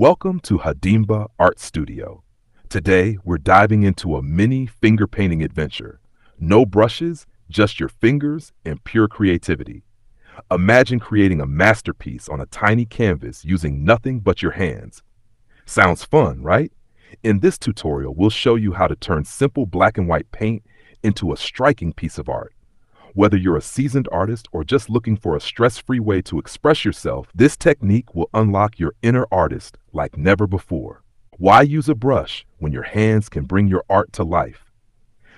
Welcome to Hadimba Art Studio. Today, we're diving into a mini finger painting adventure. No brushes, just your fingers and pure creativity. Imagine creating a masterpiece on a tiny canvas using nothing but your hands. Sounds fun, right? In this tutorial, we'll show you how to turn simple black and white paint into a striking piece of art. Whether you're a seasoned artist or just looking for a stress-free way to express yourself, this technique will unlock your inner artist like never before. Why use a brush when your hands can bring your art to life?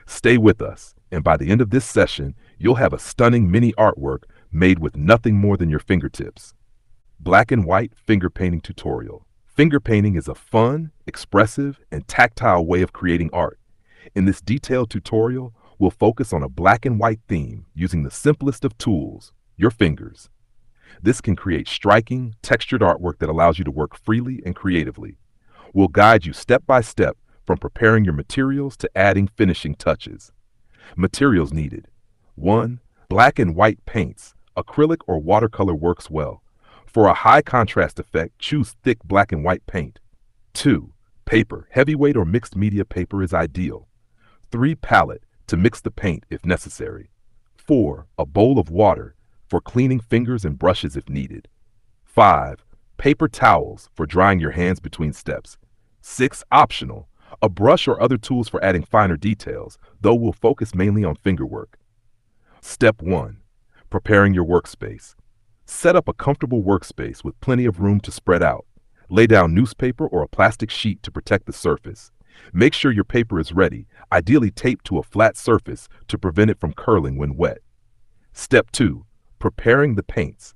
Stay with us, and by the end of this session, you'll have a stunning mini artwork made with nothing more than your fingertips. Black and white finger painting tutorial. Finger painting is a fun, expressive, and tactile way of creating art. In this detailed tutorial, we'll focus on a black and white theme using the simplest of tools, your fingers. This can create striking, textured artwork that allows you to work freely and creatively. We'll guide you step by step from preparing your materials to adding finishing touches. Materials needed. 1. Black and white paints. Acrylic or watercolor works well. For a high contrast effect, choose thick black and white paint. 2. Paper. Heavyweight or mixed media paper is ideal. 3. Palette, to mix the paint if necessary. 4. A bowl of water for cleaning fingers and brushes if needed. 5. Paper towels for drying your hands between steps. 6. Optional. A brush or other tools for adding finer details, though we'll focus mainly on fingerwork. Step 1. Preparing your workspace. Set up a comfortable workspace with plenty of room to spread out. Lay down newspaper or a plastic sheet to protect the surface. Make sure your paper is ready, ideally taped to a flat surface to prevent it from curling when wet. Step 2. Preparing the paints.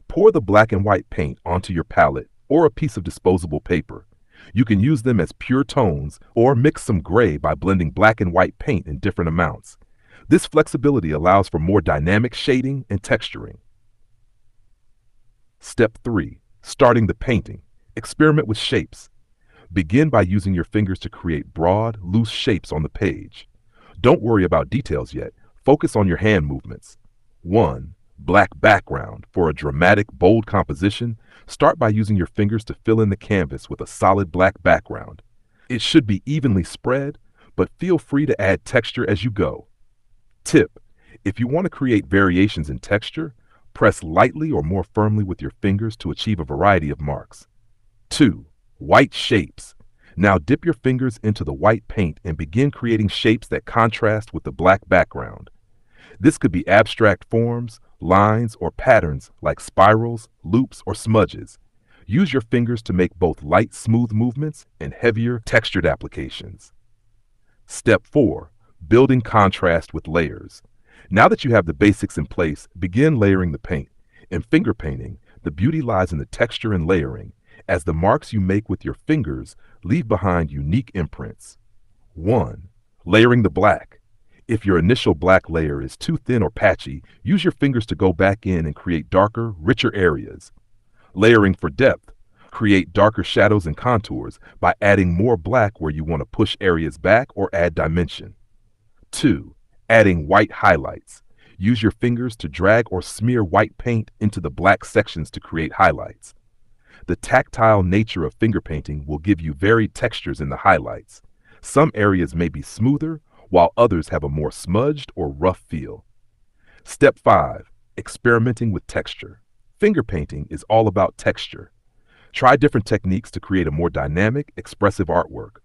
Pour the black and white paint onto your palette or a piece of disposable paper. You can use them as pure tones or mix some gray by blending black and white paint in different amounts. This flexibility allows for more dynamic shading and texturing. Step 3. Starting the painting. Experiment with shapes. Begin by using your fingers to create broad, loose shapes on the page. Don't worry about details yet. Focus on your hand movements. 1. Black background. For a dramatic, bold composition, start by using your fingers to fill in the canvas with a solid black background. It should be evenly spread, but feel free to add texture as you go. Tip: if you want to create variations in texture, press lightly or more firmly with your fingers to achieve a variety of marks. 2. White shapes. Now dip your fingers into the white paint and begin creating shapes that contrast with the black background. This could be abstract forms, lines, or patterns like spirals, loops, or smudges. Use your fingers to make both light, smooth movements and heavier, textured applications. Step 4. Building contrast with layers. Now that you have the basics in place, begin layering the paint. In finger painting, the beauty lies in the texture and layering, as the marks you make with your fingers leave behind unique imprints. 1. Layering the black. If your initial black layer is too thin or patchy, use your fingers to go back in and create darker, richer areas. Layering for depth. Create darker shadows and contours by adding more black where you want to push areas back or add dimension. 2. Adding white highlights. Use your fingers to drag or smear white paint into the black sections to create highlights. The tactile nature of finger painting will give you varied textures in the highlights. Some areas may be smoother, while others have a more smudged or rough feel. Step 5. Experimenting with texture. Finger painting is all about texture. Try different techniques to create a more dynamic, expressive artwork.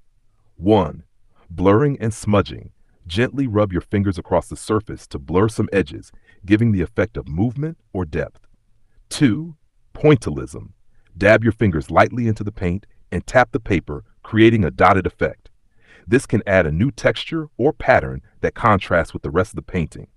1. Blurring and smudging. Gently rub your fingers across the surface to blur some edges, giving the effect of movement or depth. 2. Pointillism. Dab your fingers lightly into the paint and tap the paper, creating a dotted effect. This can add a new texture or pattern that contrasts with the rest of the painting.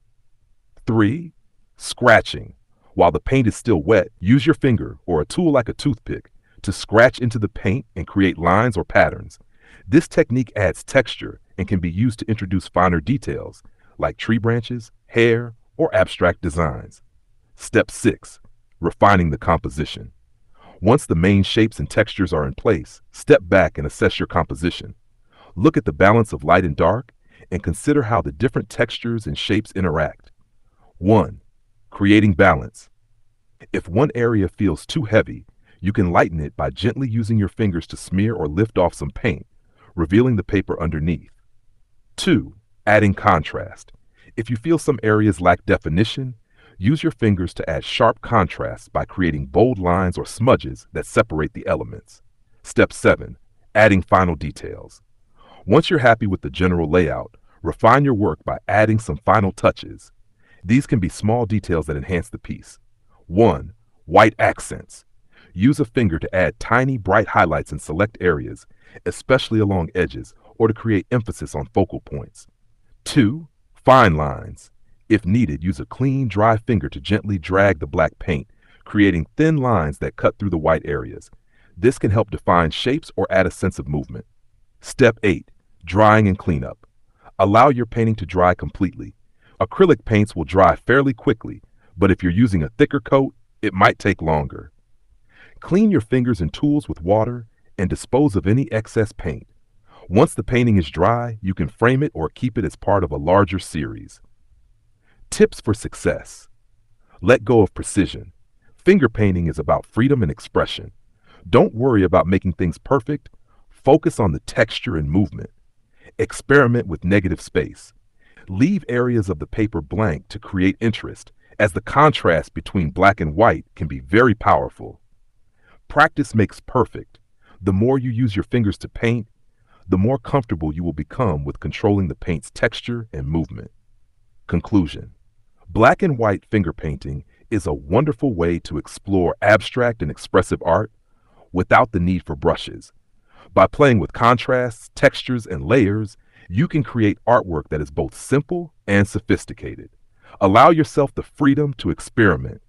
3. Scratching. While the paint is still wet, use your finger or a tool like a toothpick to scratch into the paint and create lines or patterns. This technique adds texture and can be used to introduce finer details like tree branches, hair, or abstract designs. Step 6. Refining the composition. Once the main shapes and textures are in place, step back and assess your composition. Look at the balance of light and dark and consider how the different textures and shapes interact. 1. Creating balance. If one area feels too heavy, You can lighten it by gently using your fingers to smear or lift off some paint, revealing the paper underneath. 2. Adding contrast. If you feel some areas lack definition, use your fingers to add sharp contrast by creating bold lines or smudges that separate the elements. Step 7. Adding final details. Once you're happy with the general layout, refine your work by adding some final touches. These can be small details that enhance the piece. 1. White accents. Use a finger to add tiny, bright highlights in select areas, especially along edges, or to create emphasis on focal points. 2. Fine lines. If needed, use a clean, dry finger to gently drag the black paint, creating thin lines that cut through the white areas. This can help define shapes or add a sense of movement. Step 8. Drying and cleanup. Allow your painting to dry completely. Acrylic paints will dry fairly quickly, but if you're using a thicker coat, it might take longer. Clean your fingers and tools with water and dispose of any excess paint. Once the painting is dry, you can frame it or keep it as part of a larger series. Tips for success. Let go of precision. Finger painting is about freedom and expression. Don't worry about making things perfect. Focus on the texture and movement. Experiment with negative space. Leave areas of the paper blank to create interest, as the contrast between black and white can be very powerful. Practice makes perfect. The more you use your fingers to paint, the more comfortable you will become with controlling the paint's texture and movement. Conclusion. Black and white finger painting is a wonderful way to explore abstract and expressive art without the need for brushes. By playing with contrasts, textures, and layers, you can create artwork that is both simple and sophisticated. Allow yourself the freedom to experiment,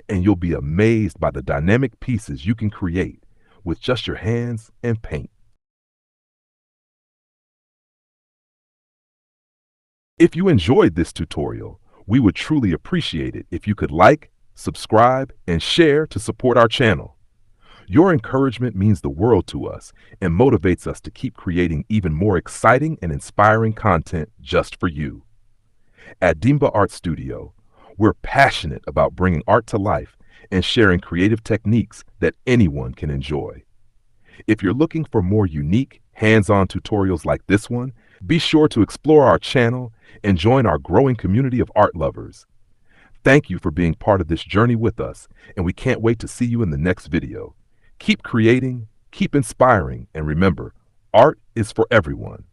and you'll be amazed by the dynamic pieces you can create with just your hands and paint. If you enjoyed this tutorial, we would truly appreciate it if you could like, subscribe, and share to support our channel. Your encouragement means the world to us and motivates us to keep creating even more exciting and inspiring content just for you. At Dimba Art Studio, we're passionate about bringing art to life and sharing creative techniques that anyone can enjoy. If you're looking for more unique, hands-on tutorials like this one, be sure to explore our channel and join our growing community of art lovers. Thank you for being part of this journey with us, and we can't wait to see you in the next video. Keep creating, keep inspiring, and remember, art is for everyone.